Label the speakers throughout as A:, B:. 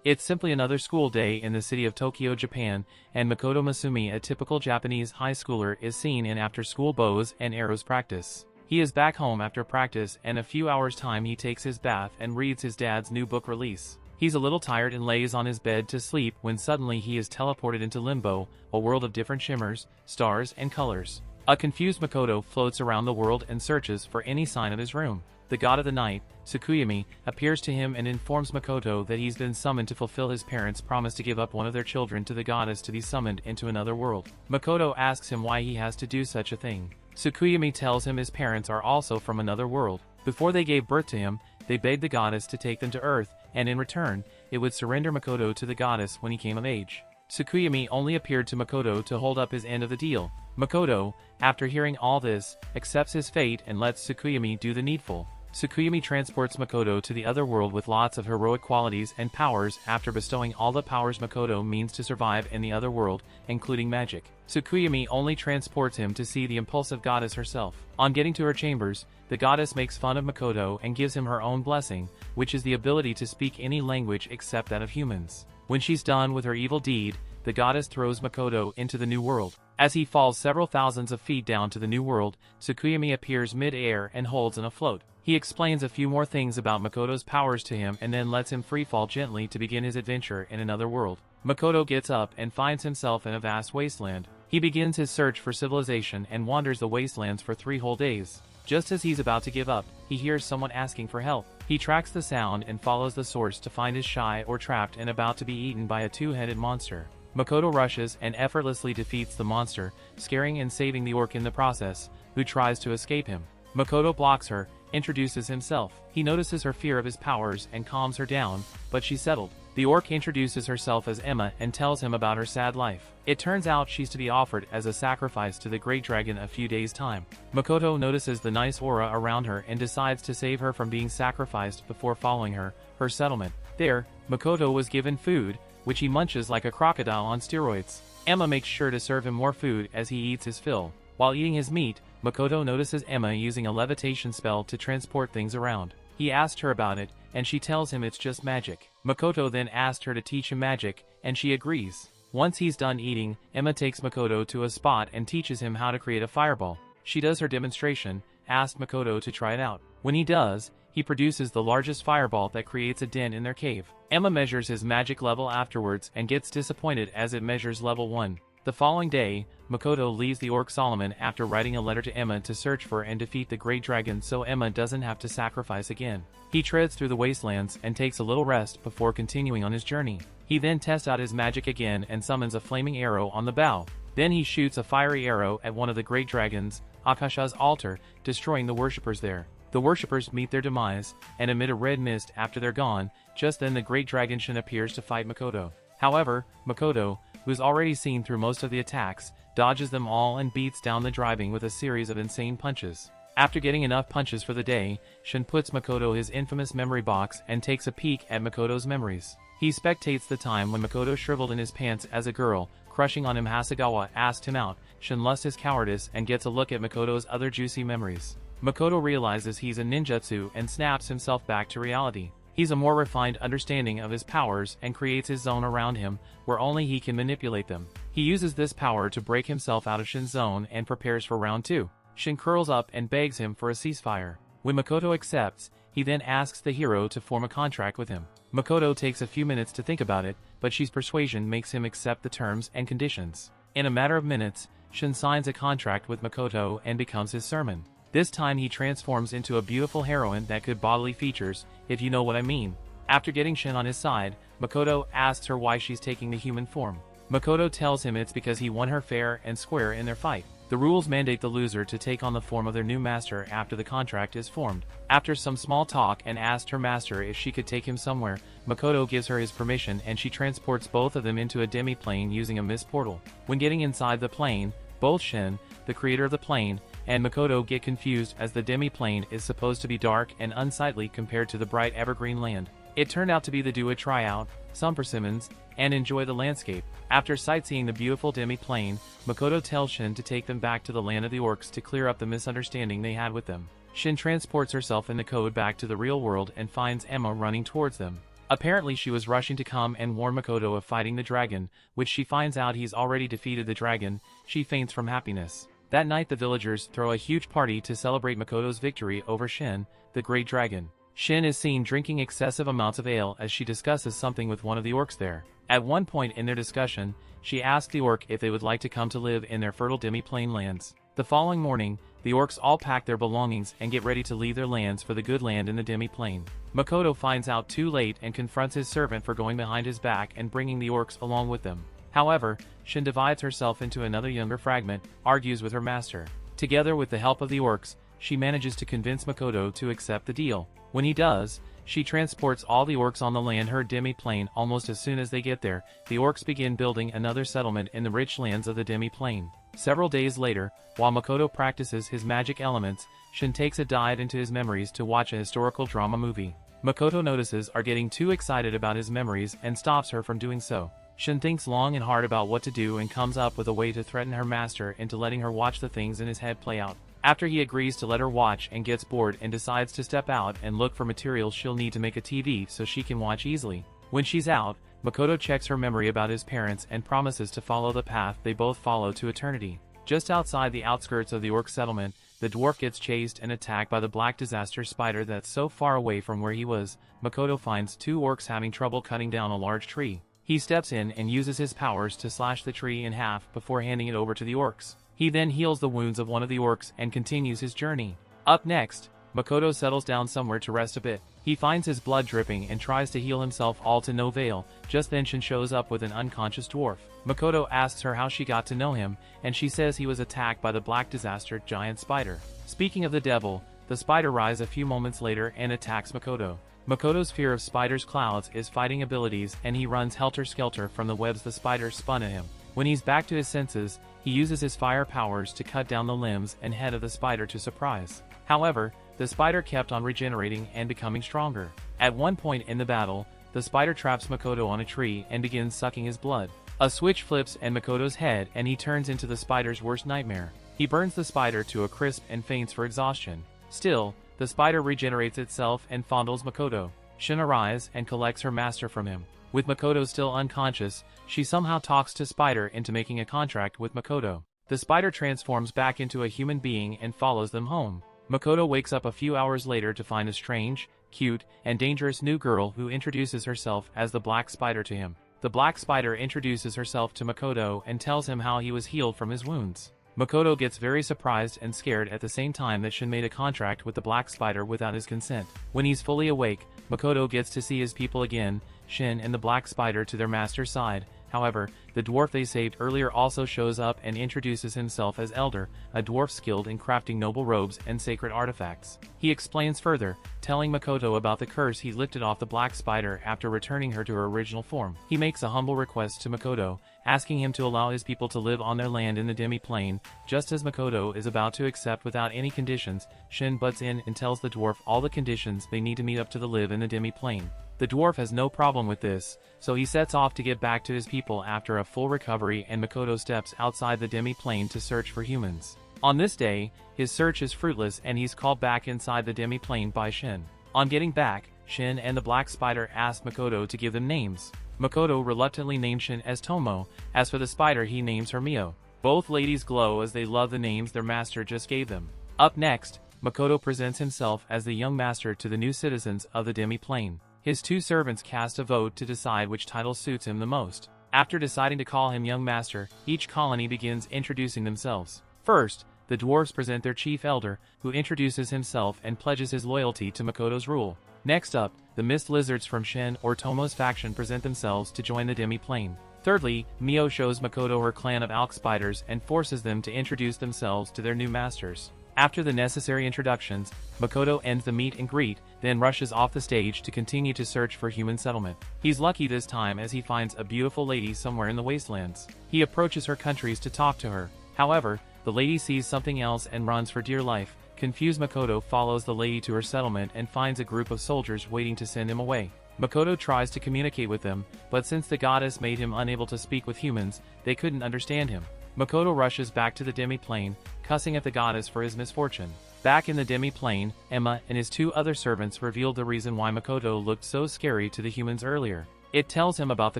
A: It's simply another school day in the city of Tokyo, Japan, and Makoto Masumi, a typical Japanese high schooler, is seen in after-school bows and arrows practice. He is back home after practice, and a few hours' time he takes his bath and reads his dad's new book release. He's a little tired and lays on his bed to sleep when suddenly he is teleported into Limbo, a world of different shimmers, stars, and colors. A confused Makoto floats around the world and searches for any sign of his room. The god of the night, Tsukimichi, appears to him and informs Makoto that he's been summoned to fulfill his parents' promise to give up one of their children to the goddess to be summoned into another world. Makoto asks him why he has to do such a thing. Tsukimichi tells him his parents are also from another world. Before they gave birth to him, they begged the goddess to take them to Earth, and in return, it would surrender Makoto to the goddess when he came of age. Tsukimichi only appeared to Makoto to hold up his end of the deal. Makoto, after hearing all this, accepts his fate and lets Tsukimichi do the needful. Tsukimichi transports Makoto to the other world with lots of heroic qualities and powers after bestowing all the powers Makoto means to survive in the other world, including magic. Tsukimichi only transports him to see the impulsive goddess herself. On getting to her chambers, the goddess makes fun of Makoto and gives him her own blessing, which is the ability to speak any language except that of humans. When she's done with her evil deed, the goddess throws Makoto into the new world. As he falls several thousands of feet down to the new world, Tsukimichi appears mid-air and holds him afloat. He explains a few more things about Makoto's powers to him and then lets him freefall gently to begin his adventure in another world. Makoto gets up and finds himself in a vast wasteland. He begins his search for civilization and wanders the wastelands for 3 whole days. Just as he's about to give up, he hears someone asking for help. He tracks the sound and follows the source to find his shy or trapped and about to be eaten by a 2-headed monster. Makoto rushes and effortlessly defeats the monster, scaring and saving the orc in the process, who tries to escape him. Makoto blocks her, introduces himself. He notices her fear of his powers and calms her down, but she's settled. The orc introduces herself as Emma and tells him about her sad life. It turns out she's to be offered as a sacrifice to the great dragon a few days' time. Makoto notices the nice aura around her and decides to save her from being sacrificed before following her settlement. There, Makoto was given food, which he munches like a crocodile on steroids. Emma makes sure to serve him more food as he eats his fill. While eating his meat, Makoto notices Emma using a levitation spell to transport things around. He asked her about it, and she tells him it's just magic. Makoto then asked her to teach him magic, and she agrees. Once he's done eating, Emma takes Makoto to a spot and teaches him how to create a fireball. She does her demonstration, asks Makoto to try it out. When he does, he produces the largest fireball that creates a dent in their cave. Emma measures his magic level afterwards and gets disappointed as it measures level 1. The following day, Makoto leaves the orc Solomon after writing a letter to Emma to search for and defeat the great dragon so Emma doesn't have to sacrifice again. He treads through the wastelands and takes a little rest before continuing on his journey. He then tests out his magic again and summons a flaming arrow on the bow. Then he shoots a fiery arrow at one of the great dragons, Akasha's altar, destroying the worshippers there. The worshippers meet their demise and emit a red mist after they're gone. Just then the great dragon Shin appears to fight Makoto. However, Makoto, who's already seen through most of the attacks, dodges them all and beats down the driving with a series of insane punches. After getting enough punches for the day, Shin puts Makoto his infamous memory box and takes a peek at Makoto's memories. He spectates the time when Makoto shriveled in his pants as a girl, crushing on him. Hasegawa asked him out. Shin lusts his cowardice and gets a look at Makoto's other juicy memories. Makoto realizes he's a ninjutsu and snaps himself back to reality. He's a more refined understanding of his powers and creates his zone around him, where only he can manipulate them. He uses this power to break himself out of Shin's zone and prepares for round 2. Shin curls up and begs him for a ceasefire. When Makoto accepts, he then asks the hero to form a contract with him. Makoto takes a few minutes to think about it, but Shin's persuasion makes him accept the terms and conditions. In a matter of minutes, Shin signs a contract with Makoto and becomes his sermon. This time he transforms into a beautiful heroine that could bodily features, if you know what I mean. After getting Shin on his side, Makoto asks her why she's taking the human form. Makoto tells him it's because he won her fair and square in their fight. The rules mandate the loser to take on the form of their new master after the contract is formed. After some small talk and asked her master if she could take him somewhere, Makoto gives her his permission and she transports both of them into a demi-plane using a mist portal. When getting inside the plane, both Shin, the creator of the plane, and Makoto get confused as the demi-plane is supposed to be dark and unsightly compared to the bright evergreen land. It turned out to be the do a tryout, some persimmons, and enjoy the landscape. After sightseeing the beautiful demi-plane, Makoto tells Shin to take them back to the land of the orcs to clear up the misunderstanding they had with them. Shin transports herself in the code back to the real world and finds Emma running towards them. Apparently she was rushing to come and warn Makoto of fighting the dragon, which she finds out he's already defeated the dragon. She faints from happiness. That night the villagers throw a huge party to celebrate Makoto's victory over Shin, the great dragon. Shin is seen drinking excessive amounts of ale as she discusses something with one of the orcs there. At one point in their discussion, she asks the orc if they would like to come to live in their fertile demi-plane lands. The following morning, the orcs all pack their belongings and get ready to leave their lands for the good land in the demi-plane. Makoto finds out too late and confronts his servant for going behind his back and bringing the orcs along with them. However, Shin divides herself into another younger fragment, argues with her master. Together with the help of the orcs, she manages to convince Makoto to accept the deal. When he does, she transports all the orcs on the land her demi-plane. Almost as soon as they get there, the orcs begin building another settlement in the rich lands of the demi-plane. Several days later, while Makoto practices his magic elements, Shin takes a dive into his memories to watch a historical drama movie. Makoto notices are getting too excited about his memories and stops her from doing so. Shin thinks long and hard about what to do and comes up with a way to threaten her master into letting her watch the things in his head play out. After he agrees to let her watch and gets bored and decides to step out and look for materials she'll need to make a TV so she can watch easily. When she's out, Makoto checks her memory about his parents and promises to follow the path they both follow to eternity. Just outside the outskirts of the orc settlement, the dwarf gets chased and attacked by the black disaster spider that's so far away from where he was. Makoto finds two orcs having trouble cutting down a large tree. He steps in and uses his powers to slash the tree in half before handing it over to the orcs. He then heals the wounds of one of the orcs and continues his journey. Up next, Makoto settles down somewhere to rest a bit. He finds his blood dripping and tries to heal himself all to no avail. Just then Shin shows up with an unconscious dwarf. Makoto asks her how she got to know him, and she says he was attacked by the black disaster giant spider. Speaking of the devil, the spider rises a few moments later and attacks Makoto. Makoto's fear of spiders' clouds is fighting abilities and he runs helter-skelter from the webs the spider spun at him. When he's back to his senses, he uses his fire powers to cut down the limbs and head of the spider to surprise. However, the spider kept on regenerating and becoming stronger. At one point in the battle, the spider traps Makoto on a tree and begins sucking his blood. A switch flips in Makoto's head and he turns into the spider's worst nightmare. He burns the spider to a crisp and faints for exhaustion. Still, the spider regenerates itself and fondles Makoto. Shin arrives and collects her master from him. With Makoto still unconscious, she somehow talks to Spider into making a contract with Makoto. The spider transforms back into a human being and follows them home. Makoto wakes up a few hours later to find a strange, cute, and dangerous new girl who introduces herself as the Black Spider to him. The Black Spider introduces herself to Makoto and tells him how he was healed from his wounds. Makoto gets very surprised and scared at the same time that Shin made a contract with the Black Spider without his consent. When he's fully awake, Makoto gets to see his people again, Shin and the Black Spider to their master's side. However, the dwarf they saved earlier also shows up and introduces himself as Elder, a dwarf skilled in crafting noble robes and sacred artifacts. He explains further, telling Makoto about the curse he lifted off the Black Spider after returning her to her original form. He makes a humble request to Makoto, asking him to allow his people to live on their land in the demi-plane. Just as Makoto is about to accept without any conditions, Shin butts in and tells the dwarf all the conditions they need to meet up to live in the demi-plane. The dwarf has no problem with this, so he sets off to get back to his people after a full recovery, and Makoto steps outside the demi-plane to search for humans. On this day, his search is fruitless and he's called back inside the demi-plane by Shin. On getting back, Shin and the Black Spider ask Makoto to give them names. Makoto reluctantly names Shin as Tomo. As for the spider, he names her Mio. Both ladies glow as they love the names their master just gave them. Up next, Makoto presents himself as the young master to the new citizens of the demi-plane. His two servants cast a vote to decide which title suits him the most. After deciding to call him young master, each colony begins introducing themselves. First, the dwarves present their chief elder, who introduces himself and pledges his loyalty to Makoto's rule. Next up, the mist lizards from Shin or Tomo's faction present themselves to join the demi-plane. Thirdly, Mio shows Makoto her clan of alk spiders and forces them to introduce themselves to their new masters. After the necessary introductions, Makoto ends the meet and greet, then rushes off the stage to continue to search for human settlement. He's lucky this time as he finds a beautiful lady somewhere in the wastelands. He approaches her countries to talk to her. However, the lady sees something else and runs for dear life. Confused, Makoto follows the lady to her settlement and finds a group of soldiers waiting to send him away. Makoto tries to communicate with them, but since the goddess made him unable to speak with humans, they couldn't understand him. Makoto rushes back to the demi-plane, cussing at the goddess for his misfortune. Back in the demi-plane, Emma and his two other servants revealed the reason why Makoto looked so scary to the humans earlier. It tells him about the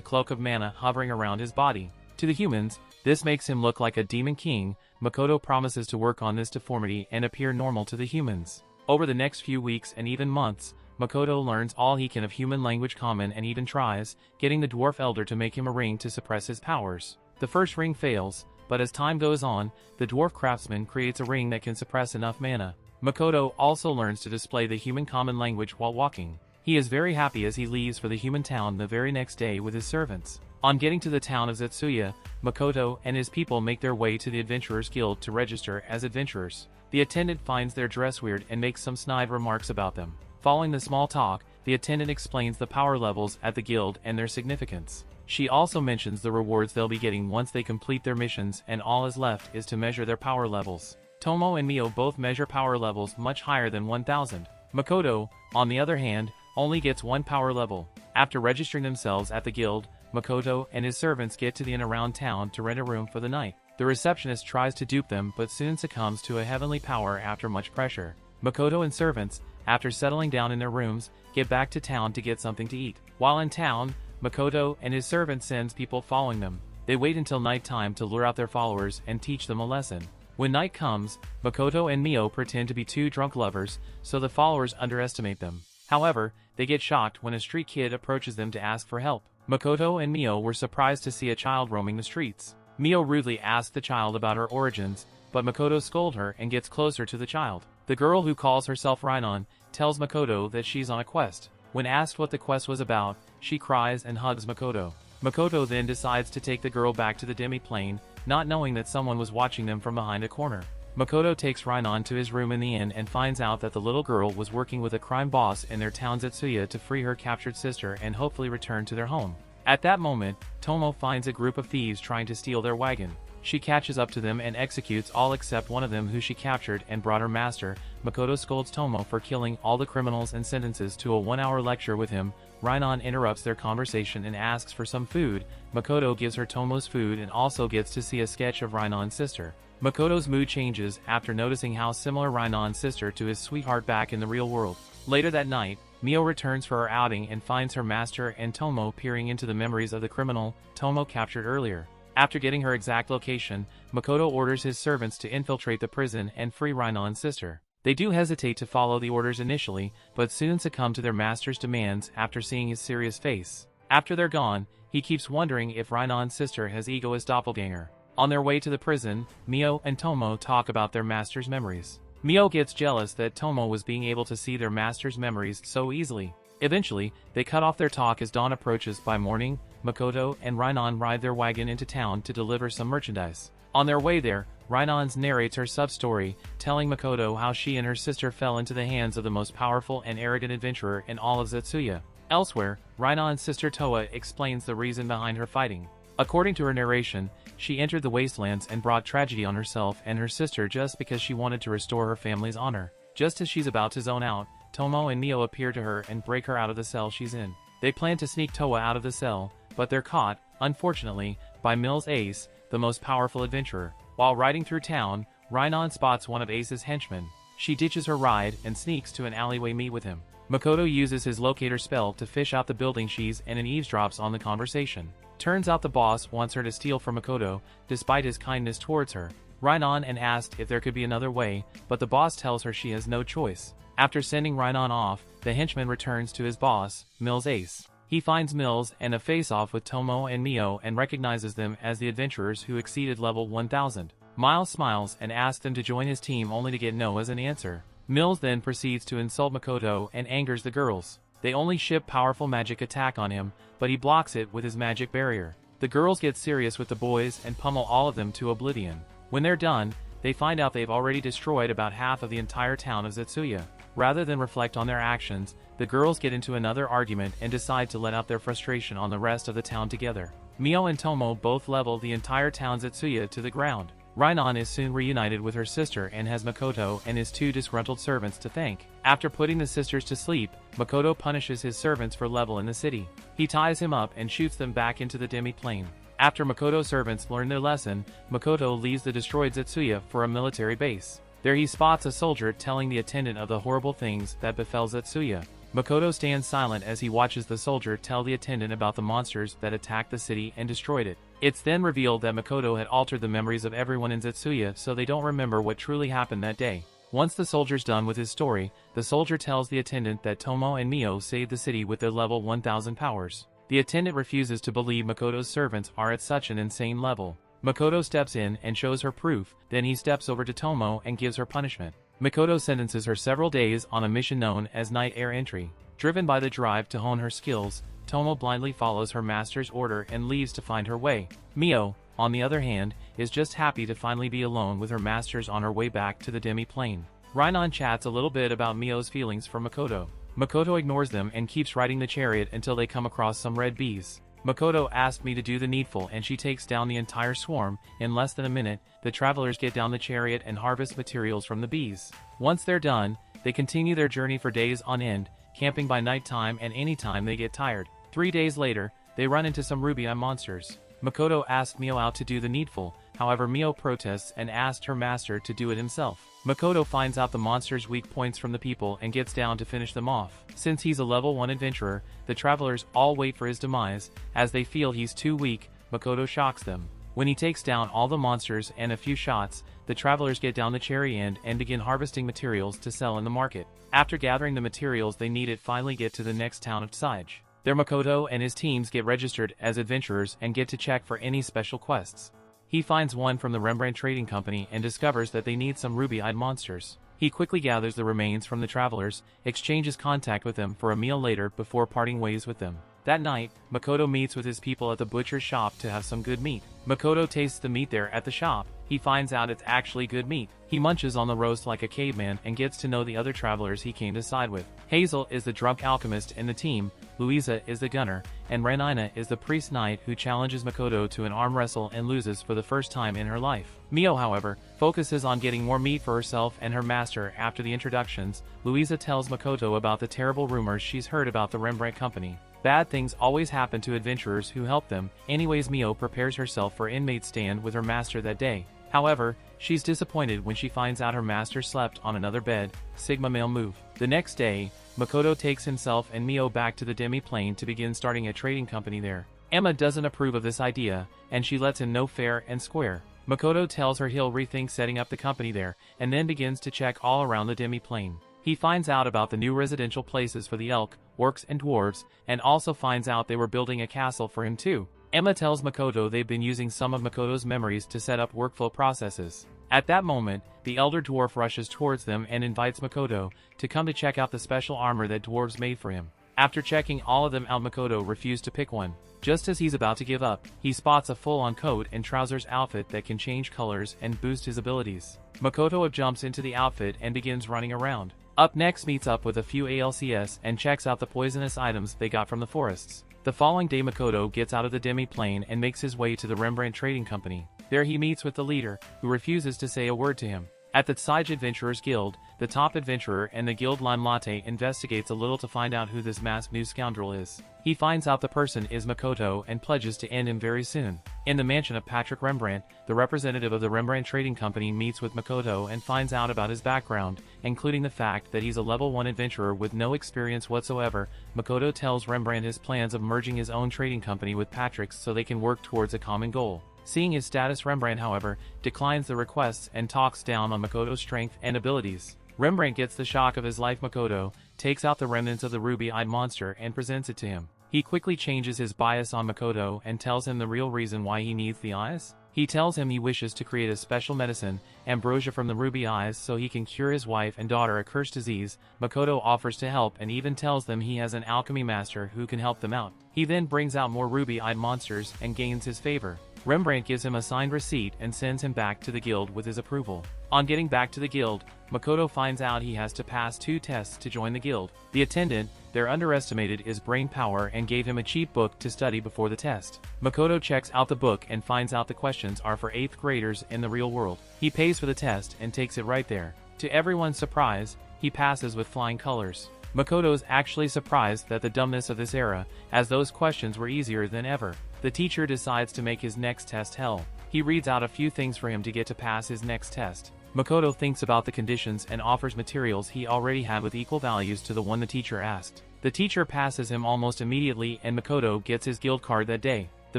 A: cloak of mana hovering around his body. To the humans, this makes him look like a demon king. Makoto promises to work on this deformity and appear normal to the humans. Over the next few weeks and even months, Makoto learns all he can of human language common and even tries, getting the dwarf elder to make him a ring to suppress his powers. The first ring fails, but as time goes on, the dwarf craftsman creates a ring that can suppress enough mana. Makoto also learns to display the human common language while walking. He is very happy as he leaves for the human town the very next day with his servants. On getting to the town of Zetsuya, Makoto and his people make their way to the Adventurers Guild to register as adventurers. The attendant finds their dress weird and makes some snide remarks about them. Following the small talk, the attendant explains the power levels at the guild and their significance. She also mentions the rewards they'll be getting once they complete their missions, and all is left is to measure their power levels. Tomo and Mio both measure power levels much higher than 1000. Makoto, on the other hand, only gets 1 power level. After registering themselves at the guild, Makoto and his servants get to the inn around town to rent a room for the night. The receptionist tries to dupe them but soon succumbs to a heavenly power after much pressure. Makoto and servants, after settling down in their rooms, get back to town to get something to eat. While in town, Makoto and his servant sends people following them. They wait until nighttime to lure out their followers and teach them a lesson. When night comes, Makoto and Mio pretend to be two drunk lovers, so the followers underestimate them. However, they get shocked when a street kid approaches them to ask for help. Makoto and Mio were surprised to see a child roaming the streets. Mio rudely asks the child about her origins, but Makoto scolds her and gets closer to the child. The girl, who calls herself Rainon, tells Makoto that she's on a quest. When asked what the quest was about, she cries and hugs Makoto. Makoto then decides to take the girl back to the demi-plane, not knowing that someone was watching them from behind a corner. Makoto takes Rainon to his room in the inn and finds out that the little girl was working with a crime boss in their town Zetsuya to free her captured sister and hopefully return to their home. At that moment, Tomo finds a group of thieves trying to steal their wagon. She catches up to them and executes all except one of them, who she captured and brought her master. Makoto scolds Tomo for killing all the criminals and sentences to a 1-hour lecture with him. Rainon interrupts their conversation and asks for some food. Makoto gives her Tomo's food and also gets to see a sketch of Rainon's sister. Makoto's mood changes after noticing how similar Rainon's sister to his sweetheart back in the real world. Later that night, Mio returns for her outing and finds her master and Tomo peering into the memories of the criminal Tomo captured earlier. After getting her exact location, Makoto orders his servants to infiltrate the prison and free Rainon's sister. They do hesitate to follow the orders initially, but soon succumb to their master's demands after seeing his serious face. After they're gone, he keeps wondering if Rainon's sister has egoist doppelganger. On their way to the prison, Mio and Tomo talk about their master's memories. Mio gets jealous that Tomo was being able to see their master's memories so easily. Eventually, they cut off their talk as dawn approaches. By morning, Makoto and Rainon ride their wagon into town to deliver some merchandise. On their way there, Rainon narrates her sub-story, telling Makoto how she and her sister fell into the hands of the most powerful and arrogant adventurer in all of Zetsuya. Elsewhere, Rainon's sister Toa explains the reason behind her fighting. According to her narration, she entered the wastelands and brought tragedy on herself and her sister just because she wanted to restore her family's honor. Just as she's about to zone out, Tomo and Mio appear to her and break her out of the cell she's in. They plan to sneak Toa out of the cell, but they're caught, unfortunately, by Mills Ace, the most powerful adventurer. While riding through town, Rainon spots one of Ace's henchmen. She ditches her ride and sneaks to an alleyway meet with him. Makoto uses his locator spell to fish out the building she's in and eavesdrops on the conversation. Turns out the boss wants her to steal from Makoto, despite his kindness towards her. Rainon asks if there could be another way, but the boss tells her she has no choice. After sending Rainon off, the henchman returns to his boss, Mills Ace. He finds Mills and a face-off with Tomo and Mio and recognizes them as the adventurers who exceeded level 1000. Miles smiles and asks them to join his team, only to get no as an answer. Mills then proceeds to insult Makoto and angers the girls. They only ship powerful magic attack on him, but he blocks it with his magic barrier. The girls get serious with the boys and pummel all of them to oblivion. When they're done, they find out they've already destroyed about half of the entire town of Zetsuya. Rather than reflect on their actions, the girls get into another argument and decide to let out their frustration on the rest of the town together. Mio and Tomo both level the entire town Zetsuya to the ground. Rainon is soon reunited with her sister and has Makoto and his two disgruntled servants to thank. After putting the sisters to sleep, Makoto punishes his servants for level in the city. He ties him up and shoots them back into the demi-plane. After Makoto's servants learn their lesson, Makoto leaves the destroyed Zetsuya for a military base. There he spots a soldier telling the attendant of the horrible things that befell Zetsuya. Makoto stands silent as he watches the soldier tell the attendant about the monsters that attacked the city and destroyed it. It's then revealed that Makoto had altered the memories of everyone in Zetsuya so they don't remember what truly happened that day. Once the soldier's done with his story, the soldier tells the attendant that Tomo and Mio saved the city with their level 1000 powers. The attendant refuses to believe Makoto's servants are at such an insane level. Makoto steps in and shows her proof, then he steps over to Tomo and gives her punishment. Makoto sentences her several days on a mission known as Night Air Entry. Driven by the drive to hone her skills, Tomo blindly follows her master's order and leaves to find her way. Mio, on the other hand, is just happy to finally be alone with her masters on her way back to the demi-plane. Rainon chats a little bit about Mio's feelings for Makoto. Makoto ignores them and keeps riding the chariot until they come across some red bees. Makoto asked me to do the needful and she takes down the entire swarm. In less than a minute, the travelers get down the chariot and harvest materials from the bees. Once they're done, they continue their journey for days on end, camping by nighttime and anytime they get tired. 3 days later, they run into some ruby-eye monsters. Makoto asked Mio out to do the needful, however Mio protests and asked her master to do it himself. Makoto finds out the monsters' weak points from the people and gets down to finish them off. Since he's a level 1 adventurer, the travelers all wait for his demise. As they feel he's too weak, Makoto shocks them. When he takes down all the monsters and a few shots, the travelers get down the cherry end and begin harvesting materials to sell in the market. After gathering the materials they needed, finally get to the next town of Tsige. There Makoto and his teams get registered as adventurers and get to check for any special quests. He finds one from the Rembrandt Trading Company and discovers that they need some ruby-eyed monsters. He quickly gathers the remains from the travelers, exchanges contact with them for a meal later before parting ways with them. That night, Makoto meets with his people at the butcher's shop to have some good meat. Makoto tastes the meat there at the shop. He finds out it's actually good meat. He munches on the roast like a caveman and gets to know the other travelers he came to side with. Hazel is the drunk alchemist in the team, Louisa is the gunner, and Renina is the priest knight who challenges Makoto to an arm wrestle and loses for the first time in her life. Mio, however, focuses on getting more meat for herself and her master. After the introductions, Louisa tells Makoto about the terrible rumors she's heard about the Rembrandt Company. Bad things always happen to adventurers who help them. Anyways, Mio prepares herself for inmate stand with her master that day. However, she's disappointed when she finds out her master slept on another bed. Sigma male move. The next day, Makoto takes himself and Mio back to the demi-plane to begin starting a trading company there. Emma doesn't approve of this idea, and she lets him know fair and square. Makoto tells her he'll rethink setting up the company there, and then begins to check all around the demi-plane. He finds out about the new residential places for the elk, orcs and dwarves, and also finds out they were building a castle for him too. Emma tells Makoto they've been using some of Makoto's memories to set up workflow processes. At that moment, the elder dwarf rushes towards them and invites Makoto to come to check out the special armor that dwarves made for him. After checking all of them out, Makoto refused to pick one. Just as he's about to give up, he spots a full-on coat and trousers outfit that can change colors and boost his abilities. Makoto jumps into the outfit and begins running around. Up next meets up with a few ALCS and checks out the poisonous items they got from the forests. The following day Makoto gets out of the demi-plane and makes his way to the Rembrandt Trading Company. There he meets with the leader, who refuses to say a word to him. At the Tsige Adventurers Guild, the top adventurer and the guild Lime Latte investigates a little to find out who this masked new scoundrel is. He finds out the person is Makoto and pledges to end him very soon. In the mansion of Patrick Rembrandt, the representative of the Rembrandt Trading Company meets with Makoto and finds out about his background, including the fact that he's a level 1 adventurer with no experience whatsoever. Makoto tells Rembrandt his plans of merging his own trading company with Patrick's so they can work towards a common goal. Seeing his status, Rembrandt, however, declines the requests and talks down on Makoto's strength and abilities. Rembrandt gets the shock of his life. Makoto takes out the remnants of the ruby-eyed monster and presents it to him. He quickly changes his bias on Makoto and tells him the real reason why he needs the eyes. He tells him he wishes to create a special medicine, ambrosia from the ruby eyes, so he can cure his wife and daughter a cursed disease. Makoto offers to help and even tells them he has an alchemy master who can help them out. He then brings out more ruby-eyed monsters and gains his favor. Rembrandt gives him a signed receipt and sends him back to the guild with his approval. On getting back to the guild, Makoto finds out he has to pass 2 tests to join the guild. The attendant, there underestimated his brain power and gave him a cheap book to study before the test. Makoto checks out the book and finds out the questions are for 8th graders in the real world. He pays for the test and takes it right there. To everyone's surprise, he passes with flying colors. Makoto is actually surprised at the dumbness of this era, as those questions were easier than ever. The teacher decides to make his next test hell. He reads out a few things for him to get to pass his next test. Makoto thinks about the conditions and offers materials he already had with equal values to the one the teacher asked. The teacher passes him almost immediately and Makoto gets his guild card that day. The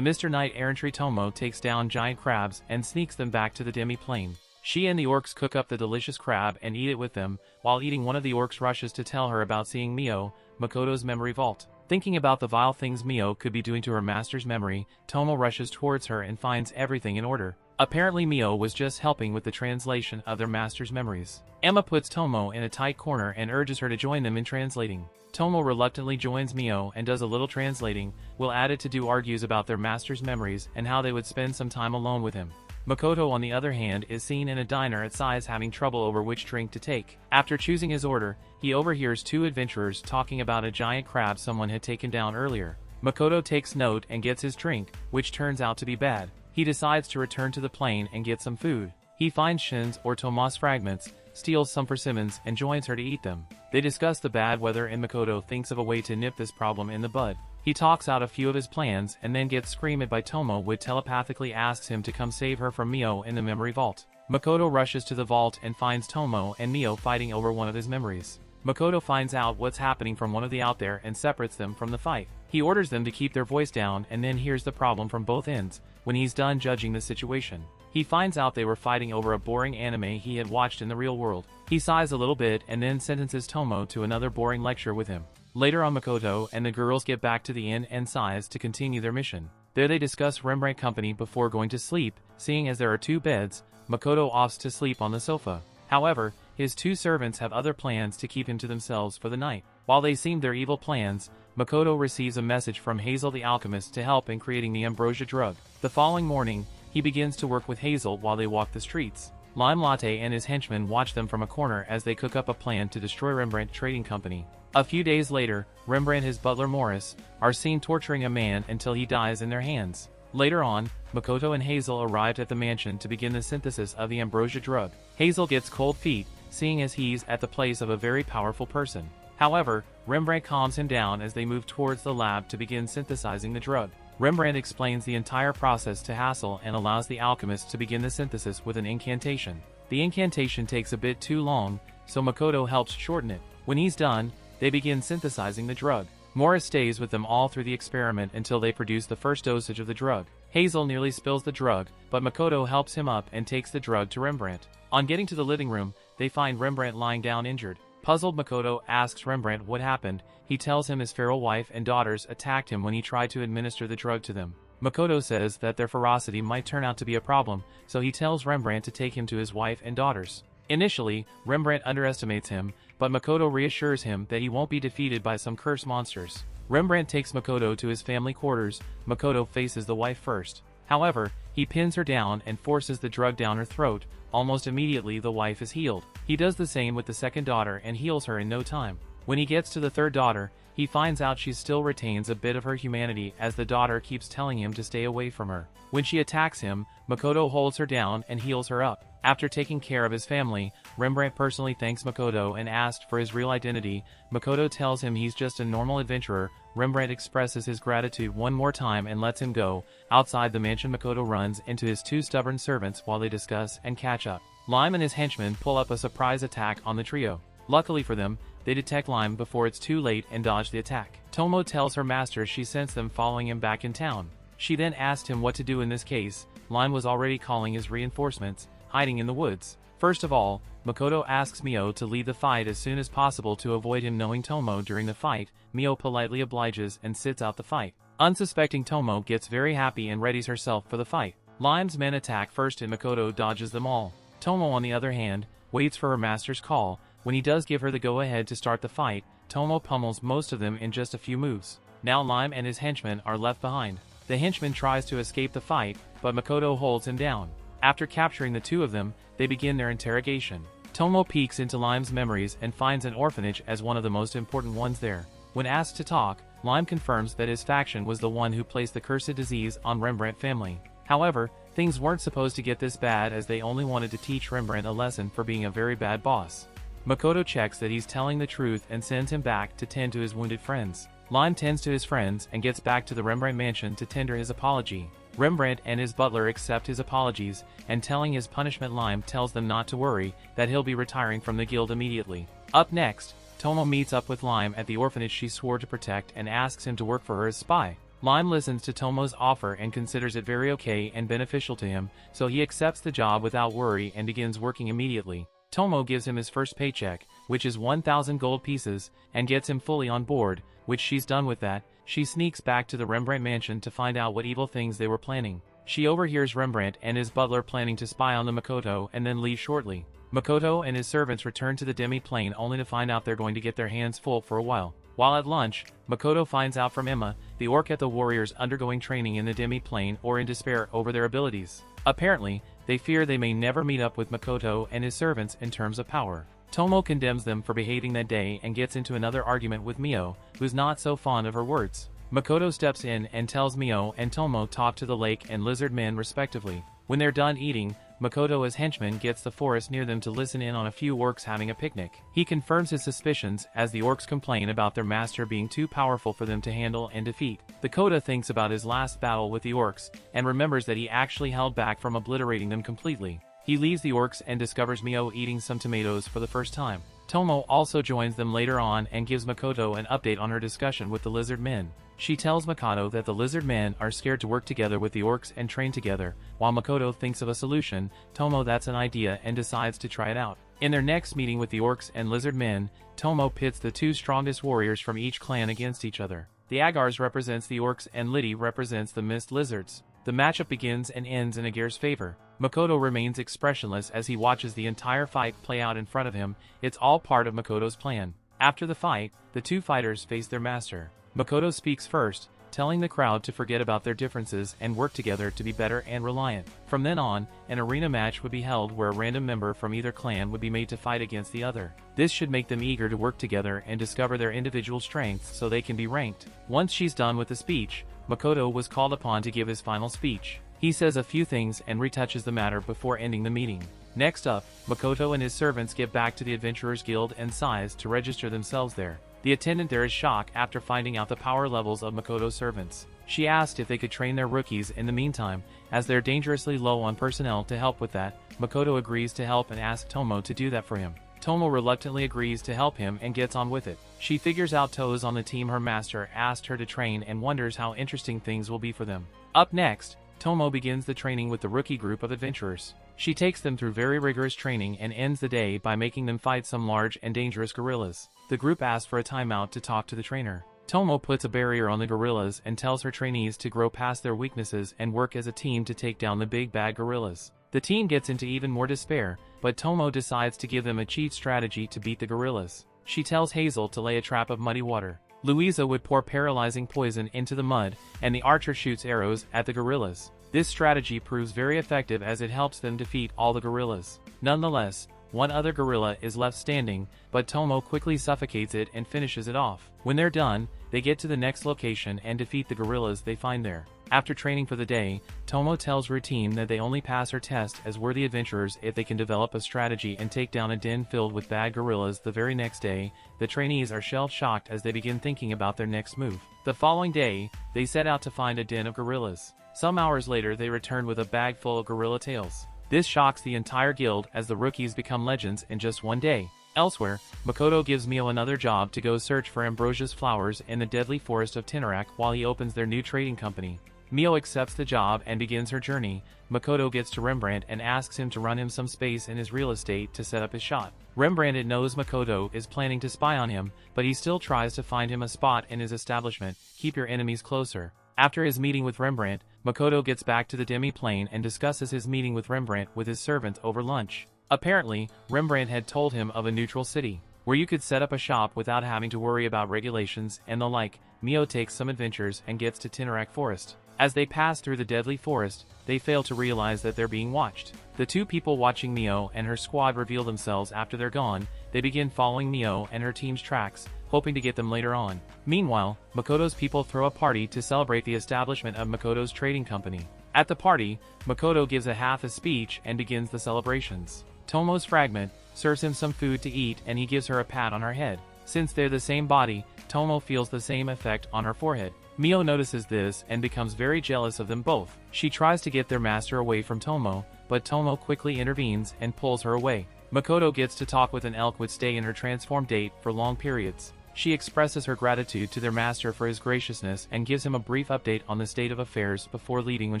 A: Mr. Knight errantry Tomo takes down giant crabs and sneaks them back to the demi-plane. She and the orcs cook up the delicious crab and eat it with them. While eating, one of the orcs rushes to tell her about seeing Mio, Makoto's memory vault. Thinking about the vile things Mio could be doing to her master's memory, Tomo rushes towards her and finds everything in order. Apparently Mio was just helping with the translation of their master's memories. Emma puts Tomo in a tight corner and urges her to join them in translating. Tomo reluctantly joins Mio and does a little translating, while added to do argues about their master's memories and how they would spend some time alone with him. Makoto, on the other hand, is seen in a diner at Sai's having trouble over which drink to take. After choosing his order, he overhears two adventurers talking about a giant crab someone had taken down earlier. Makoto takes note and gets his drink, which turns out to be bad. He decides to return to the plane and get some food. He finds shins or Tomas fragments, steals some persimmons, and joins her to eat them. They discuss the bad weather and Makoto thinks of a way to nip this problem in the bud. He talks out a few of his plans and then gets screamed at by Tomo, which telepathically asks him to come save her from Mio in the memory vault. Makoto rushes to the vault and finds Tomo and Mio fighting over one of his memories. Makoto finds out what's happening from one of the out there and separates them from the fight. He orders them to keep their voice down and then hears the problem from both ends. When he's done judging the situation, he finds out they were fighting over a boring anime he had watched in the real world. He sighs a little bit and then sentences Tomo to another boring lecture with him. Later on, Makoto and the girls get back to the inn and Sais to continue their mission. There they discuss Rembrandt Company before going to sleep. Seeing as there are two beds, Makoto opts to sleep on the sofa. However, his two servants have other plans to keep him to themselves for the night. While they seem their evil plans, Makoto receives a message from Hazel the alchemist to help in creating the ambrosia drug. The following morning, he begins to work with Hazel while they walk the streets. Lime Latte and his henchmen watch them from a corner as they cook up a plan to destroy Rembrandt Trading Company. A few days later, Rembrandt and his butler Morris are seen torturing a man until he dies in their hands. Later on, Makoto and Hazel arrived at the mansion to begin the synthesis of the ambrosia drug. Hazel gets cold feet, seeing as he's at the place of a very powerful person. However, Rembrandt calms him down as they move towards the lab to begin synthesizing the drug. Rembrandt explains the entire process to Hazel and allows the alchemist to begin the synthesis with an incantation. The incantation takes a bit too long, so Makoto helps shorten it. When he's done, they begin synthesizing the drug. Morris stays with them all through the experiment until they produce the first dosage of the drug. Hazel nearly spills the drug, but Makoto helps him up and takes the drug to Rembrandt. On getting to the living room, they find Rembrandt lying down injured. Puzzled, Makoto asks Rembrandt what happened. He tells him his feral wife and daughters attacked him when he tried to administer the drug to them. Makoto says that their ferocity might turn out to be a problem, so he tells Rembrandt to take him to his wife and daughters. Initially, Rembrandt underestimates him, but Makoto reassures him that he won't be defeated by some cursed monsters. Rembrandt takes Makoto to his family quarters. Makoto faces the wife first. However, he pins her down and forces the drug down her throat. Almost immediately, the wife is healed. He does the same with the second daughter and heals her in no time. When he gets to the third daughter, he finds out she still retains a bit of her humanity as the daughter keeps telling him to stay away from her. When she attacks him, Makoto holds her down and heals her up. After taking care of his family, Rembrandt personally thanks Makoto and asks for his real identity. Makoto tells him he's just a normal adventurer. Rembrandt expresses his gratitude one more time and lets him go. Outside the mansion, Makoto runs into his two stubborn servants while they discuss and catch up. Lime and his henchmen pull up a surprise attack on the trio. Luckily for them, they detect Lime before it's too late and dodge the attack. Tomo tells her master she sensed them following him back in town. She then asked him what to do in this case. Lime was already calling his reinforcements, hiding in the woods. First of all, Makoto asks Mio to leave the fight as soon as possible to avoid him knowing Tomo during the fight. Mio politely obliges and sits out the fight. Unsuspecting Tomo gets very happy and readies herself for the fight. Lime's men attack first and Makoto dodges them all. Tomo, on the other hand, waits for her master's call. When he does give her the go-ahead to start the fight, Tomo pummels most of them in just a few moves. Now Lime and his henchmen are left behind. The henchman tries to escape the fight, but Makoto holds him down. After capturing the two of them, they begin their interrogation. Tomo peeks into Lime's memories and finds an orphanage as one of the most important ones there. When asked to talk, Lime confirms that his faction was the one who placed the cursed disease on Rembrandt family. However, things weren't supposed to get this bad as they only wanted to teach Rembrandt a lesson for being a very bad boss. Makoto checks that he's telling the truth and sends him back to tend to his wounded friends. Lime tends to his friends and gets back to the Rembrandt mansion to tender his apology. Rembrandt and his butler accept his apologies, and telling his punishment Lime tells them not to worry, that he'll be retiring from the guild immediately. Up next, Tomo meets up with Lime at the orphanage she swore to protect and asks him to work for her as spy. Lime listens to Tomo's offer and considers it very okay and beneficial to him, so he accepts the job without worry and begins working immediately. Tomo gives him his first paycheck, which is 1,000 gold pieces, and gets him fully on board, which she's done with that. She sneaks back to the Rembrandt mansion to find out what evil things they were planning. She overhears Rembrandt and his butler planning to spy on the Makoto and then leave shortly. Makoto and his servants return to the demi-plane only to find out they're going to get their hands full for a while. While at lunch, Makoto finds out from Emma, the orc at the warriors undergoing training in the demi-plane or in despair over their abilities. Apparently, they fear they may never meet up with Makoto and his servants in terms of power. Tomo condemns them for behaving that day and gets into another argument with Mio, who's not so fond of her words. Makoto steps in and tells Mio and Tomo talk to the lake and lizard men respectively. When they're done eating, Makoto as henchman gets the forest near them to listen in on a few orcs having a picnic. He confirms his suspicions as the orcs complain about their master being too powerful for them to handle and defeat. The Koda thinks about his last battle with the orcs and remembers that he actually held back from obliterating them completely. He leaves the orcs and discovers Mio eating some tomatoes for the first time. Tomo also joins them later on and gives Makoto an update on her discussion with the lizard men. She tells Makoto that the lizard men are scared to work together with the orcs and train together. While Makoto thinks of a solution, Tomo that's an idea and decides to try it out. In their next meeting with the orcs and lizard men, Tomo pits the two strongest warriors from each clan against each other. The Agars represents the orcs and Liddy represents the mist lizards. The matchup begins and ends in Agar's favor. Makoto remains expressionless as he watches the entire fight play out in front of him. It's all part of Makoto's plan. After the fight, the two fighters face their master. Makoto speaks first, telling the crowd to forget about their differences and work together to be better and reliant. From then on, an arena match would be held where a random member from either clan would be made to fight against the other. This should make them eager to work together and discover their individual strengths so they can be ranked. Once she's done with the speech, Makoto was called upon to give his final speech. He says a few things and retouches the matter before ending the meeting. Next up, Makoto and his servants get back to the Adventurers Guild and Sais to register themselves there. The attendant there is shocked after finding out the power levels of Makoto's servants. She asked if they could train their rookies in the meantime, as they're dangerously low on personnel to help with that. Makoto agrees to help and asks Tomo to do that for him. Tomo reluctantly agrees to help him and gets on with it. She figures out Toes on the team her master asked her to train and wonders how interesting things will be for them. Up next, Tomo begins the training with the rookie group of adventurers. She takes them through very rigorous training and ends the day by making them fight some large and dangerous gorillas. The group asks for a timeout to talk to the trainer. Tomo puts a barrier on the gorillas and tells her trainees to grow past their weaknesses and work as a team to take down the big bad gorillas. The team gets into even more despair, but Tomo decides to give them a cheat strategy to beat the gorillas. She tells Hazel to lay a trap of muddy water. Louisa would pour paralyzing poison into the mud, and the archer shoots arrows at the gorillas. This strategy proves very effective as it helps them defeat all the gorillas. Nonetheless, one other gorilla is left standing, but Tomo quickly suffocates it and finishes it off. When they're done, they get to the next location and defeat the gorillas they find there. After training for the day, Tomo tells Routine that they only pass her test as worthy adventurers if they can develop a strategy and take down a den filled with bad gorillas the very next day. The trainees are shell-shocked as they begin thinking about their next move. The following day, they set out to find a den of gorillas. Some hours later they return with a bag full of gorilla tails. This shocks the entire guild as the rookies become legends in just one day. Elsewhere, Makoto gives Mio another job to go search for ambrosia's flowers in the deadly forest of Tinarak while he opens their new trading company. Mio accepts the job and begins her journey. Makoto gets to Rembrandt and asks him to run him some space in his real estate to set up his shot. Rembrandt knows Makoto is planning to spy on him, but he still tries to find him a spot in his establishment. Keep your enemies closer. After his meeting with Rembrandt, Makoto gets back to the demi-plane and discusses his meeting with Rembrandt with his servants over lunch. Apparently, Rembrandt had told him of a neutral city, where you could set up a shop without having to worry about regulations and the like. Mio takes some adventures and gets to Tinarak Forest. As they pass through the deadly forest, they fail to realize that they're being watched. The two people watching Mio and her squad reveal themselves after they're gone. They begin following Mio and her team's tracks, hoping to get them later on. Meanwhile, Makoto's people throw a party to celebrate the establishment of Makoto's trading company. At the party, Makoto gives a speech and begins the celebrations. Tomo's fragment serves him some food to eat and he gives her a pat on her head. Since they're the same body, Tomo feels the same effect on her forehead. Mio notices this and becomes very jealous of them both. She tries to get their master away from Tomo, but Tomo quickly intervenes and pulls her away. Makoto gets to talk with an elk would stay in her transformed date for long periods. She expresses her gratitude to their master for his graciousness and gives him a brief update on the state of affairs before leaving when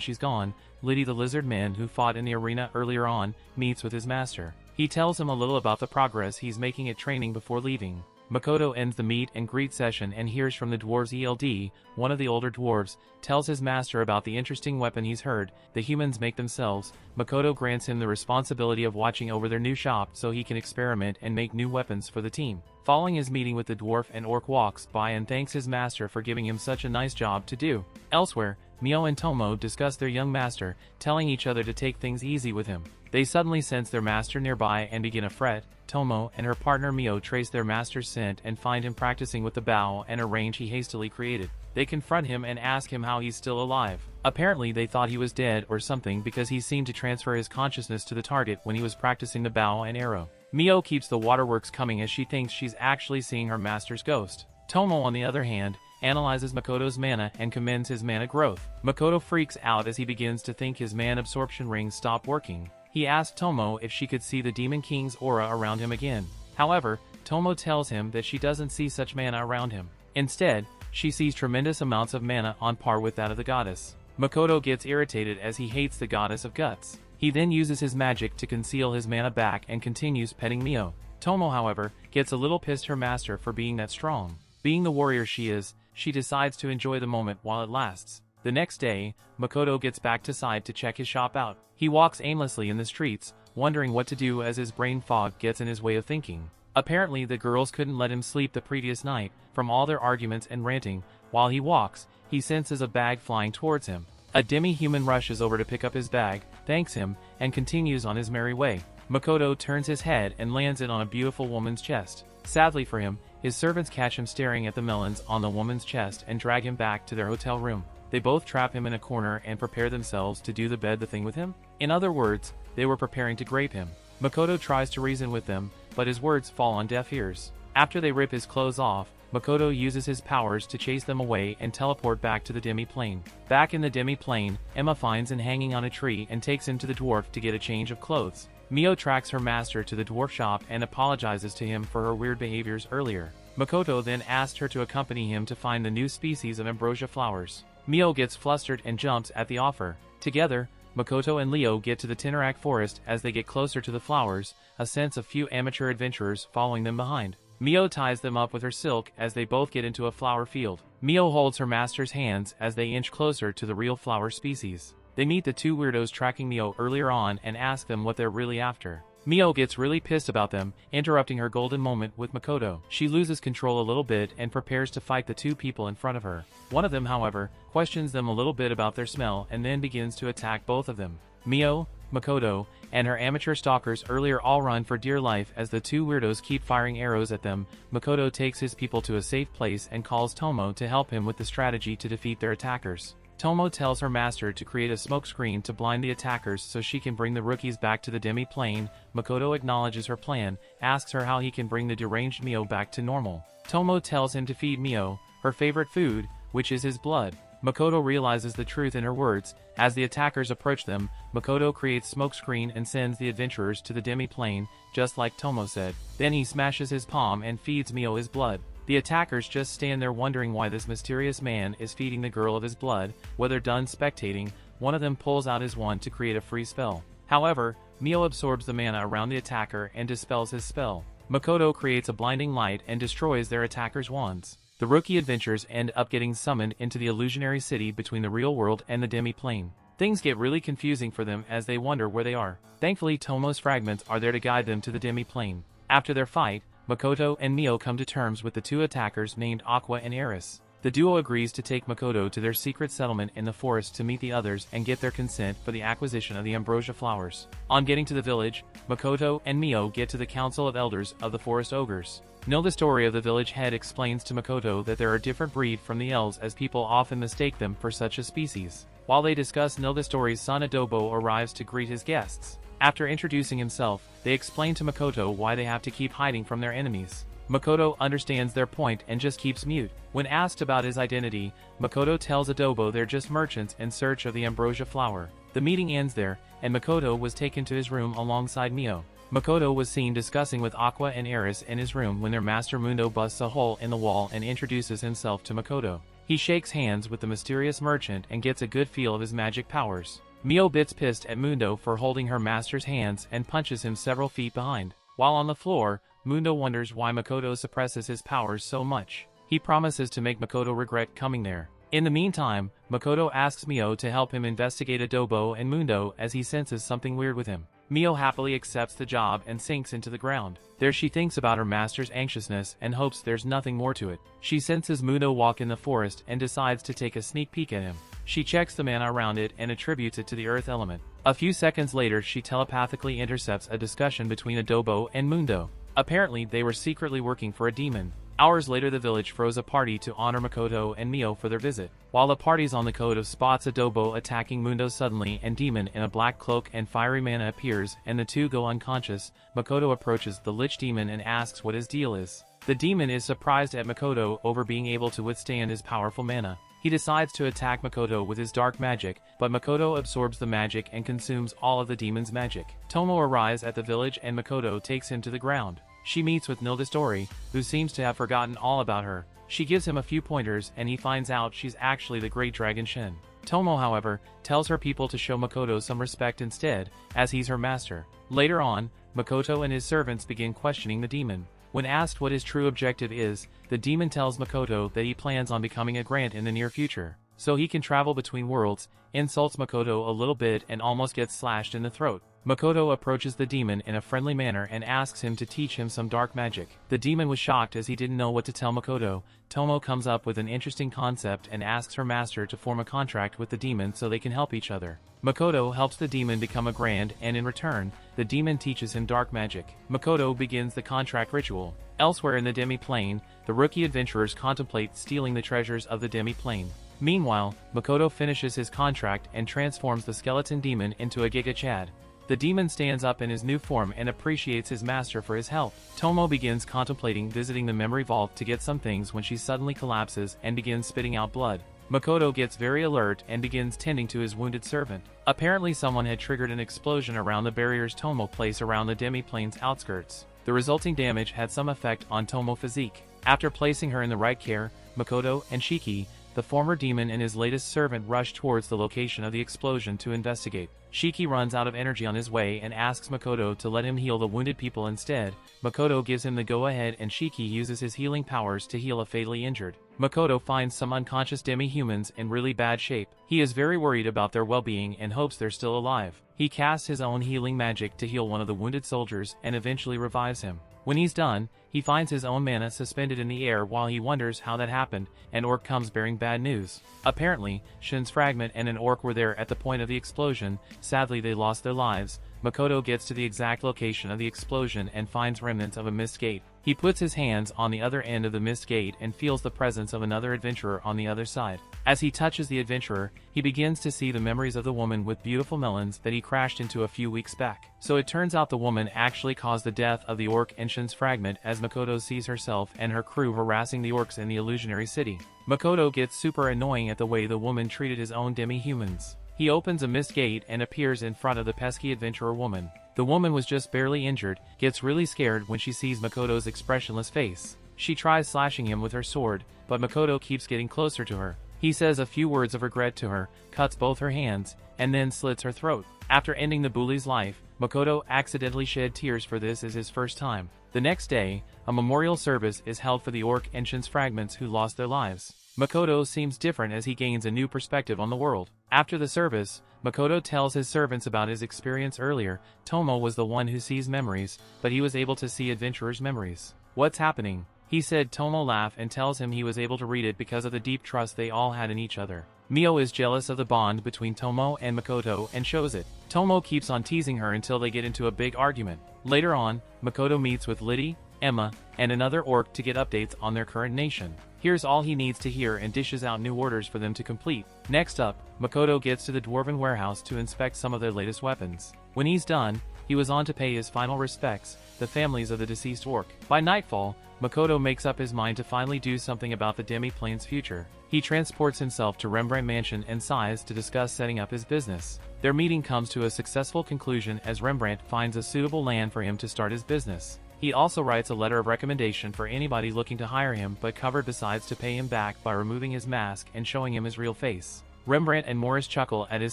A: she's gone. Liddy, the lizard man who fought in the arena earlier on, meets with his master. He tells him a little about the progress he's making at training before leaving. Makoto ends the meet and greet session and hears from the dwarves. One of the older dwarves tells his master about the interesting weapon he's heard the humans make themselves. Makoto grants him the responsibility of watching over their new shop so he can experiment and make new weapons for the team. Following his meeting with the dwarf, an orc walks by and thanks his master for giving him such a nice job to do. Elsewhere, Mio and Tomo discuss their young master, telling each other to take things easy with him. They suddenly sense their master nearby and begin a fret. Tomo and her partner Mio trace their master's scent and find him practicing with the bow and a range he hastily created. They confront him and ask him how he's still alive. Apparently they thought he was dead or something because he seemed to transfer his consciousness to the target when he was practicing the bow and arrow. Mio keeps the waterworks coming as she thinks she's actually seeing her master's ghost. Tomo, on the other hand, analyzes Makoto's mana and commends his mana growth. Makoto freaks out as he begins to think his mana absorption rings stopped working. He asks Tomo if she could see the Demon King's aura around him again. However, Tomo tells him that she doesn't see such mana around him. Instead, she sees tremendous amounts of mana on par with that of the goddess. Makoto gets irritated as he hates the goddess of guts. He then uses his magic to conceal his mana back and continues petting Mio. Tomo, however, gets a little pissed her master for being that strong. Being the warrior she is, she decides to enjoy the moment while it lasts. The next day, Makoto gets back to side to check his shop out. He walks aimlessly in the streets, wondering what to do as his brain fog gets in his way of thinking. Apparently the girls couldn't let him sleep the previous night, from all their arguments and ranting. While he walks, he senses a bag flying towards him. A demi-human rushes over to pick up his bag, thanks him, and continues on his merry way. Makoto turns his head and lands it on a beautiful woman's chest. Sadly for him, his servants catch him staring at the melons on the woman's chest and drag him back to their hotel room. They both trap him in a corner and prepare themselves to do the bed the thing with him. In other words, they were preparing to grape him. Makoto tries to reason with them, but his words fall on deaf ears. After they rip his clothes off, Makoto uses his powers to chase them away and teleport back to the demi-plane. Back in the demi-plane, Emma finds him hanging on a tree and takes him to the dwarf to get a change of clothes. Mio tracks her master to the dwarf shop and apologizes to him for her weird behaviors earlier. Makoto then asked her to accompany him to find the new species of ambrosia flowers. Mio gets flustered and jumps at the offer. Together, Makoto and Leo get to the Tinnarak forest. As they get closer to the flowers, a sense of few amateur adventurers following them behind. Mio ties them up with her silk as they both get into a flower field. Mio holds her master's hands as they inch closer to the real flower species. They meet the two weirdos tracking Mio earlier on and ask them what they're really after. Mio gets really pissed about them, interrupting her golden moment with Makoto. She loses control a little bit and prepares to fight the two people in front of her. One of them, however, questions them a little bit about their smell and then begins to attack both of them. Mio, Makoto, and her amateur stalkers earlier all run for dear life as the two weirdos keep firing arrows at them. Makoto takes his people to a safe place and calls Tomo to help him with the strategy to defeat their attackers. Tomo tells her master to create a smokescreen to blind the attackers so she can bring the rookies back to the demi-plane. Makoto acknowledges her plan, asks her how he can bring the deranged Mio back to normal. Tomo tells him to feed Mio her favorite food, which is his blood. Makoto realizes the truth in her words. As the attackers approach them, Makoto creates smokescreen and sends the adventurers to the demi-plane, just like Tomo said. Then he smashes his palm and feeds Mio his blood. The attackers just stand there wondering why this mysterious man is feeding the girl of his blood. When they're done spectating, one of them pulls out his wand to create a free spell. However, Mio absorbs the mana around the attacker and dispels his spell. Makoto creates a blinding light and destroys their attackers' wands. The rookie adventurers end up getting summoned into the illusionary city between the real world and the demi-plane. Things get really confusing for them as they wonder where they are. Thankfully, Tomo's fragments are there to guide them to the demi-plane. After their fight, Makoto and Mio come to terms with the two attackers named Aqua and Eris. The duo agrees to take Makoto to their secret settlement in the forest to meet the others and get their consent for the acquisition of the ambrosia flowers. On getting to the village, Makoto and Mio get to the Council of Elders of the Forest Ogres. The story of the village head explains to Makoto that there are different breeds from the elves as people often mistake them for such a species. While they discuss the story's son Adobo arrives to greet his guests. After introducing himself, they explain to Makoto why they have to keep hiding from their enemies. Makoto understands their point and just keeps mute. When asked about his identity, Makoto tells Adobo they're just merchants in search of the ambrosia flower. The meeting ends there, and Makoto was taken to his room alongside Mio. Makoto was seen discussing with Aqua and Eris in his room when their master Mundo busts a hole in the wall and introduces himself to Makoto. He shakes hands with the mysterious merchant and gets a good feel of his magic powers. Mio gets pissed at Mundo for holding her master's hands and punches him several feet behind. While on the floor, Mundo wonders why Makoto suppresses his powers so much. He promises to make Makoto regret coming there. In the meantime, Makoto asks Mio to help him investigate Adobo and Mundo as he senses something weird with him. Mio happily accepts the job and sinks into the ground. There she thinks about her master's anxiousness and hopes there's nothing more to it. She senses Mundo walk in the forest and decides to take a sneak peek at him. She checks the mana around it and attributes it to the earth element. A few seconds later she telepathically intercepts a discussion between Adobo and Mundo. Apparently they were secretly working for a demon. Hours later the village throws a party to honor Makoto and Mio for their visit. While the party's on, the Code spots Adobo attacking Mundo suddenly and Demon in a black cloak and fiery mana appears and the two go unconscious. Makoto approaches the Lich Demon and asks what his deal is. The demon is surprised at Makoto over being able to withstand his powerful mana. He decides to attack Makoto with his dark magic, but Makoto absorbs the magic and consumes all of the demon's magic. Tomo arrives at the village and Makoto takes him to the ground. She meets with Nildastori, who seems to have forgotten all about her. She gives him a few pointers and he finds out she's actually the Great Dragon Shin. Tomo, however, tells her people to show Makoto some respect instead, as he's her master. Later on, Makoto and his servants begin questioning the demon. When asked what his true objective is, the demon tells Makoto that he plans on becoming a Grant in the near future, so he can travel between worlds, insults Makoto a little bit and almost gets slashed in the throat. Makoto approaches the demon in a friendly manner and asks him to teach him some dark magic. The demon was shocked as he didn't know what to tell Makoto. Tomo comes up with an interesting concept and asks her master to form a contract with the demon so they can help each other. Makoto helps the demon become a Grand and in return, the demon teaches him dark magic. Makoto begins the contract ritual. Elsewhere in the demi-plane, the rookie adventurers contemplate stealing the treasures of the demi-plane. Meanwhile, Makoto finishes his contract and transforms the skeleton demon into a Giga Chad. The demon stands up in his new form and appreciates his master for his help. Tomo begins contemplating visiting the memory vault to get some things when she suddenly collapses and begins spitting out blood. Makoto gets very alert and begins tending to his wounded servant. Apparently someone had triggered an explosion around the barriers Tomo placed around the demi-plane's outskirts. The resulting damage had some effect on Tomo's physique. After placing her in the right care, Makoto and Shiki, the former demon and his latest servant, rush towards the location of the explosion to investigate. Shiki runs out of energy on his way and asks Makoto to let him heal the wounded people instead. Makoto gives him the go-ahead and Shiki uses his healing powers to heal a fatally injured. Makoto finds some unconscious demi-humans in really bad shape. He is very worried about their well-being and hopes they're still alive. He casts his own healing magic to heal one of the wounded soldiers and eventually revives him. When he's done, he finds his own mana suspended in the air while he wonders how that happened. An orc comes bearing bad news. Apparently, Shin's fragment and an orc were there at the point of the explosion. Sadly, they lost their lives. Makoto gets to the exact location of the explosion and finds remnants of a mist gate. He puts his hands on the other end of the mist gate and feels the presence of another adventurer on the other side. As he touches the adventurer, he begins to see the memories of the woman with beautiful melons that he crashed into a few weeks back. So it turns out the woman actually caused the death of the orc and Shin's fragment, as Makoto sees herself and her crew harassing the orcs in the illusionary city. Makoto gets super annoying at the way the woman treated his own demi-humans. He opens a mist gate and appears in front of the pesky adventurer woman. The woman was just barely injured, gets really scared when she sees Makoto's expressionless face. She tries slashing him with her sword, but Makoto keeps getting closer to her. He says a few words of regret to her, cuts both her hands, and then slits her throat. After ending the bully's life, Makoto accidentally shed tears, for this is his first time. The next day, a memorial service is held for the orc and Shin's fragments who lost their lives. Makoto seems different as he gains a new perspective on the world. After the service, Makoto tells his servants about his experience earlier. Tomo was the one who sees memories, but he was able to see adventurers' memories. What's happening? He said. Tomo laughs and tells him he was able to read it because of the deep trust they all had in each other. Mio is jealous of the bond between Tomo and Makoto and shows it. Tomo keeps on teasing her until they get into a big argument. Later on, Makoto meets with Liddy, Emma, and another orc to get updates on their current nation. Here's all he needs to hear and dishes out new orders for them to complete. Next up, Makoto gets to the dwarven warehouse to inspect some of their latest weapons. When he's done, he was on to pay his final respects, the families of the deceased orc. By nightfall, Makoto makes up his mind to finally do something about the demi-plane's future. He transports himself to Rembrandt Mansion and Sais to discuss setting up his business. Their meeting comes to a successful conclusion as Rembrandt finds a suitable land for him to start his business. He also writes a letter of recommendation for anybody looking to hire him, but Covered decides to pay him back by removing his mask and showing him his real face. Rembrandt and Morris chuckle at his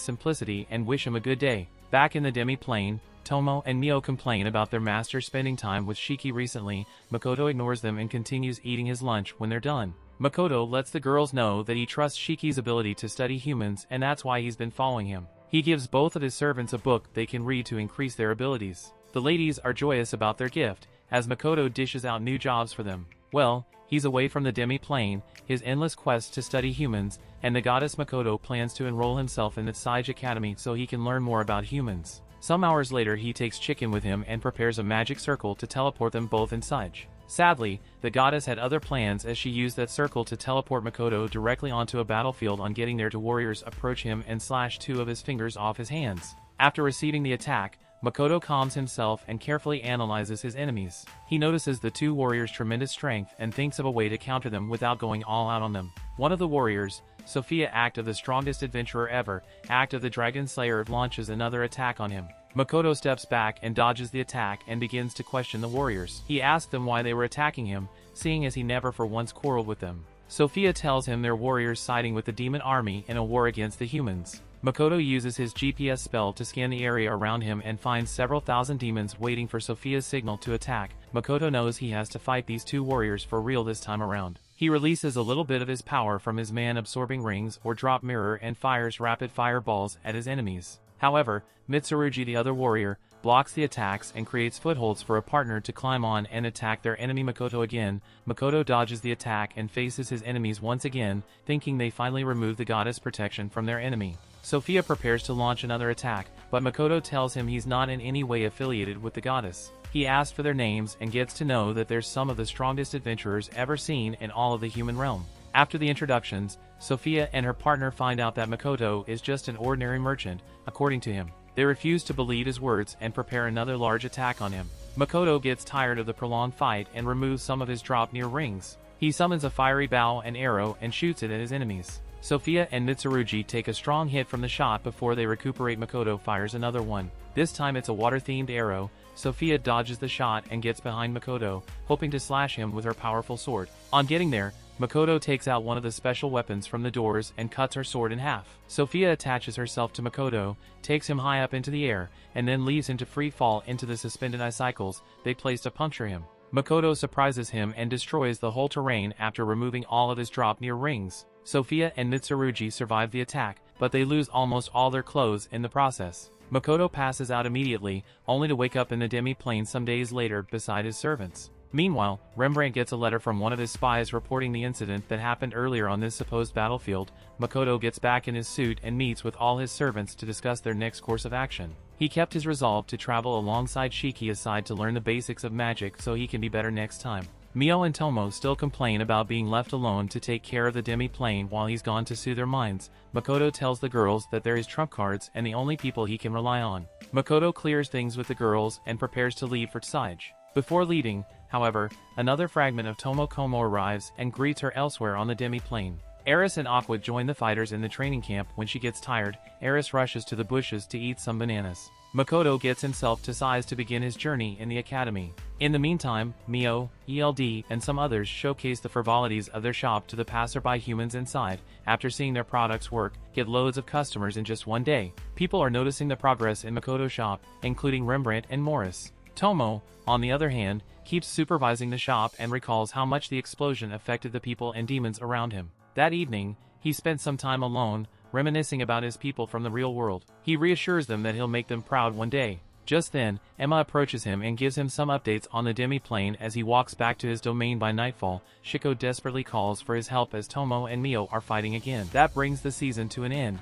A: simplicity and wish him a good day. Back in the demi-plane, Tomo and Mio complain about their master spending time with Shiki recently. Makoto ignores them and continues eating his lunch when they're done. Makoto lets the girls know that he trusts Shiki's ability to study humans and that's why he's been following him. He gives both of his servants a book they can read to increase their abilities. The ladies are joyous about their gift, as Makoto dishes out new jobs for them. Well, he's away from the demi-plane, his endless quest to study humans, and the goddess Makoto plans to enroll himself in the Sage Academy so he can learn more about humans. Some hours later he takes Chicken with him and prepares a magic circle to teleport them both in Sage. Sadly, the goddess had other plans as she used that circle to teleport Makoto directly onto a battlefield. On getting there, two warriors approach him and slash two of his fingers off his hands. After receiving the attack, Makoto calms himself and carefully analyzes his enemies. He notices the two warriors' tremendous strength and thinks of a way to counter them without going all out on them. One of the warriors, Sophia, Act of the strongest adventurer ever, Act of the Dragon Slayer, launches another attack on him. Makoto steps back and dodges the attack and begins to question the warriors. He asks them why they were attacking him, seeing as he never for once quarreled with them. Sophia tells him they're warriors siding with the demon army in a war against the humans. Makoto uses his GPS spell to scan the area around him and finds several thousand demons waiting for Sophia's signal to attack. Makoto knows he has to fight these two warriors for real this time around. He releases a little bit of his power from his man-absorbing rings or drop mirror and fires rapid fireballs at his enemies. However, Mitsurugi, the other warrior, blocks the attacks and creates footholds for a partner to climb on and attack their enemy Makoto again. Makoto dodges the attack and faces his enemies once again, thinking they finally removed the goddess protection from their enemy. Sophia prepares to launch another attack, but Makoto tells him he's not in any way affiliated with the goddess. He asks for their names and gets to know that they're some of the strongest adventurers ever seen in all of the human realm. After the introductions, Sophia and her partner find out that Makoto is just an ordinary merchant, according to him. They refuse to believe his words and prepare another large attack on him. Makoto gets tired of the prolonged fight and removes some of his drop near rings. He summons a fiery bow and arrow and shoots it at his enemies. Sophia and Mitsurugi take a strong hit from the shot before they recuperate. Makoto fires another one. This time it's a water-themed arrow. Sophia dodges the shot and gets behind Makoto, hoping to slash him with her powerful sword. On getting there, Makoto takes out one of the special weapons from the doors and cuts her sword in half. Sophia attaches herself to Makoto, takes him high up into the air, and then leaves him to free fall into the suspended icicles they placed to puncture him. Makoto surprises him and destroys the whole terrain after removing all of his drop near rings. Sophia and Mitsurugi survive the attack, but they lose almost all their clothes in the process. Makoto passes out immediately, only to wake up in the demi-plane some days later beside his servants. Meanwhile, Rembrandt gets a letter from one of his spies reporting the incident that happened earlier on this supposed battlefield. Makoto gets back in his suit and meets with all his servants to discuss their next course of action. He kept his resolve to travel alongside Shiki aside to learn the basics of magic so he can be better next time. Mio and Tomo still complain about being left alone to take care of the demi-plane while he's gone to soothe their minds. Makoto tells the girls that they're his trump cards and the only people he can rely on. Makoto clears things with the girls and prepares to leave for Sage. Before leaving, however, another fragment of Tomo Como arrives and greets her elsewhere on the demi-plane. Eris and Aqua join the fighters in the training camp. When she gets tired, Eris rushes to the bushes to eat some bananas. Makoto gets himself to Sais to begin his journey in the academy. In the meantime, Mio, ELD, and some others showcase the frivolities of their shop to the passerby. Humans inside, after seeing their products work, get loads of customers in just one day. People are noticing the progress in Makoto's shop, including Rembrandt and Morris. Tomo, on the other hand, keeps supervising the shop and recalls how much the explosion affected the people and demons around him. That evening, he spent some time alone, reminiscing about his people from the real world. He reassures them that he'll make them proud one day. Just then, Emma approaches him and gives him some updates on the demi-plane. As he walks back to his domain by nightfall, Shiko desperately calls for his help as Tomo and Mio are fighting again. That brings the season to an end.